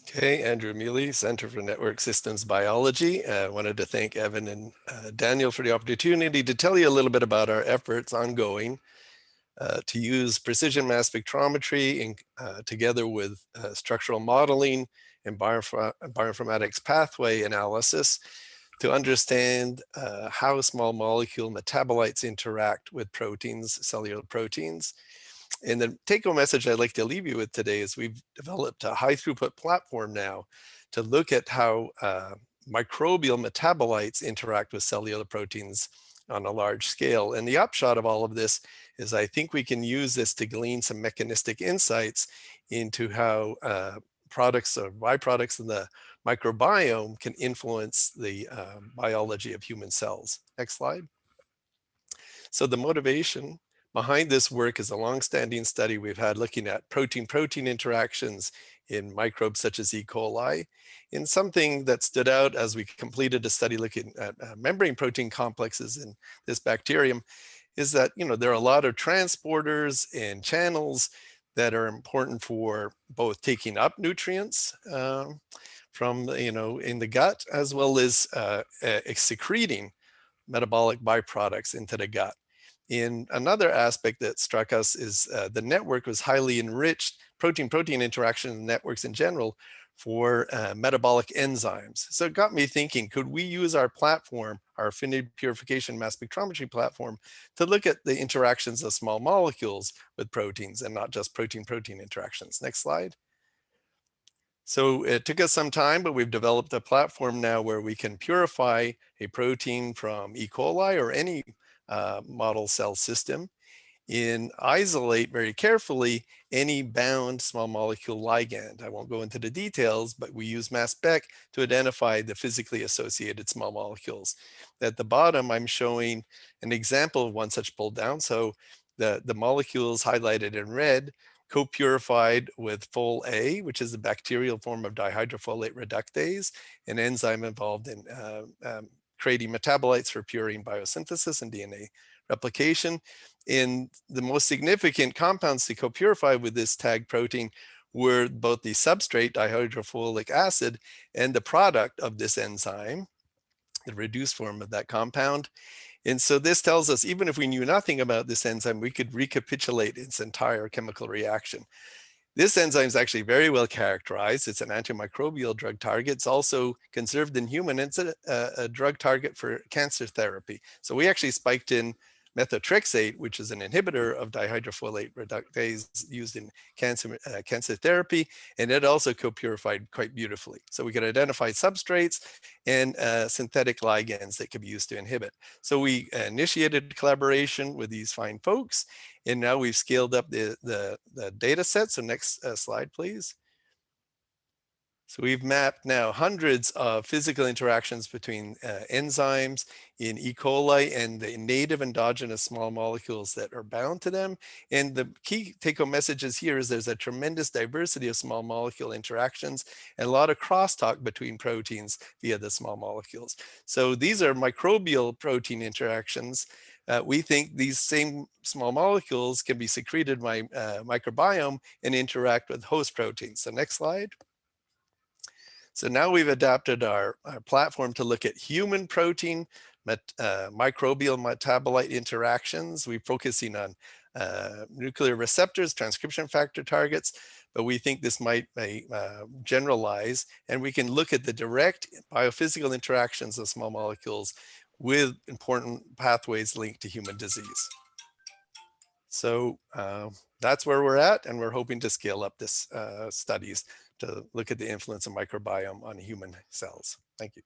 Okay, Andrew Emili, Center for Network Systems Biology. I wanted to thank Evan and Daniel for the opportunity to tell you a little bit about our efforts ongoing to use precision mass spectrometry together with structural modeling and bioinformatics pathway analysis to understand how small molecule metabolites interact with proteins, cellular proteins. And the take-home message I'd like to leave you with today is we've developed a high throughput platform now to look at how microbial metabolites interact with cellular proteins on a large scale. And the upshot of all of this is I think we can use this to glean some mechanistic insights into how products or byproducts in the microbiome can influence the biology of human cells. Next slide. So the motivation behind this work is a long-standing study we've had looking at protein-protein interactions in microbes such as E. coli. And something that stood out as we completed a study looking at membrane protein complexes in this bacterium is that, there are a lot of transporters and channels that are important for both taking up nutrients from, in the gut, as well as secreting metabolic byproducts into the gut. In another aspect that struck us is the network was highly enriched, protein-protein interaction networks in general, for metabolic enzymes. So it got me thinking, could we use our platform, our affinity purification mass spectrometry platform, to look at the interactions of small molecules with proteins and not just protein-protein interactions? Next slide. So it took us some time, but we've developed a platform now where we can purify a protein from E. coli or any model cell system and isolate very carefully any bound small molecule ligand. I won't go into the details, but we use mass spec to identify the physically associated small molecules. At the bottom, I'm showing an example of one such pull down. So the molecules highlighted in red co-purified with Fol A, which is the bacterial form of dihydrofolate reductase, an enzyme involved in creating metabolites for purine biosynthesis and DNA replication. And the most significant compounds to co-purify with this tagged protein were both the substrate, dihydrofolic acid, and the product of this enzyme, the reduced form of that compound. And so this tells us, even if we knew nothing about this enzyme, we could recapitulate its entire chemical reaction. This enzyme is actually very well characterized. It's an antimicrobial drug target. It's also conserved in human. It's a drug target for cancer therapy. So we actually spiked in methotrexate, which is an inhibitor of dihydrofolate reductase used in cancer therapy, and it also co-purified quite beautifully. So we could identify substrates and synthetic ligands that could be used to inhibit. So we initiated collaboration with these fine folks, and now we've scaled up the data set. So next slide, please. So we've mapped now hundreds of physical interactions between enzymes in E. coli and the native endogenous small molecules that are bound to them. And the key take-home messages here is there's a tremendous diversity of small molecule interactions and a lot of crosstalk between proteins via the small molecules. So these are microbial protein interactions. We think these same small molecules can be secreted by microbiome and interact with host proteins. So next slide. So now we've adapted our platform to look at human protein microbial metabolite interactions. We're focusing on nuclear receptors, transcription factor targets, but we think this might generalize, and we can look at the direct biophysical interactions of small molecules with important pathways linked to human disease. So that's where we're at, and we're hoping to scale up this studies to look at the influence of microbiome on human cells. Thank you.